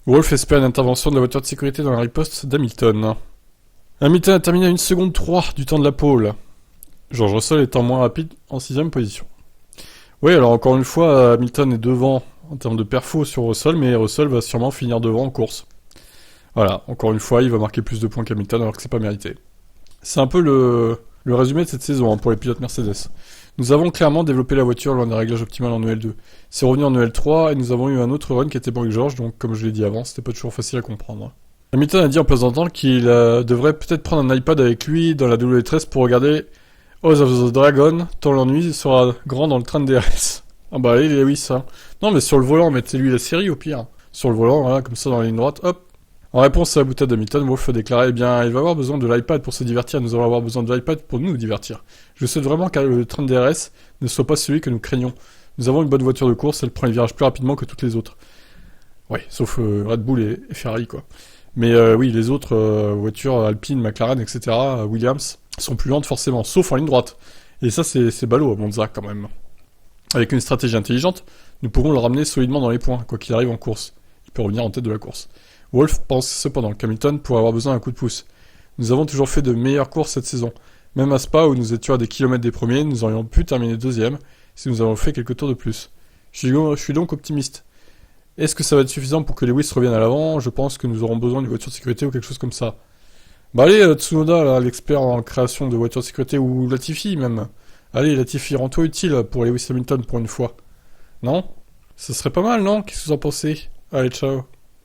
Wolff espère une intervention de la voiture de sécurité dans la riposte d'Hamilton. Hamilton a terminé à 1 seconde 3 du temps de la pole. George Russell étant moins rapide en 6ème position. Oui, alors encore une fois, Hamilton est devant en termes de perfo sur Russell, mais Russell va sûrement finir devant en course. Voilà, encore une fois, il va marquer plus de points qu'Hamilton alors que c'est pas mérité. C'est un peu le résumé de cette saison pour les pilotes Mercedes. Nous avons clairement développé la voiture loin des réglages optimales en EL2. C'est revenu en EL3 et nous avons eu un autre run qui était bon avec George, donc comme je l'ai dit avant, c'était pas toujours facile à comprendre. Hamilton a dit en plaisantant qu'il devrait peut-être prendre un iPad avec lui dans la W13 pour regarder House of the Dragon, tant l'ennui sera grand dans le train de DRS. Ah bah oui ça. Non mais sur le volant, mettez-lui la série au pire. Sur le volant, voilà, comme ça dans la ligne droite, hop. En réponse à la boutade d'Hamilton, Wolff a déclaré, eh bien, il va avoir besoin de l'iPad pour se divertir, nous allons avoir besoin de l'iPad pour nous divertir. Je souhaite vraiment que le train de DRS ne soit pas celui que nous craignons. Nous avons une bonne voiture de course, elle prend les virages plus rapidement que toutes les autres. Ouais, sauf Red Bull et Ferrari, quoi. Mais oui, les autres voitures, Alpine, McLaren, etc., Williams, sont plus lentes forcément, sauf en ligne droite. Et ça, c'est ballot à Monza, quand même. Avec une stratégie intelligente, nous pourrons le ramener solidement dans les points, quoi qu'il arrive en course. Il peut revenir en tête de la course. Wolff pense cependant qu'Hamilton pourrait avoir besoin d'un coup de pouce. Nous avons toujours fait de meilleures courses cette saison. Même à Spa, où nous étions à des kilomètres des premiers, nous aurions pu terminer deuxième si nous avons fait quelques tours de plus. Je suis donc optimiste. Est-ce que ça va être suffisant pour que Lewis revienne à l'avant? Je pense que nous aurons besoin d'une voiture de sécurité ou quelque chose comme ça. Bah allez, Tsunoda, là, l'expert en création de voitures de sécurité, ou Latifi même. Allez, Latifi, rends-toi utile pour Lewis Hamilton pour une fois. Non? Ce serait pas mal, non? Qu'est-ce que vous en pensez? Allez, ciao.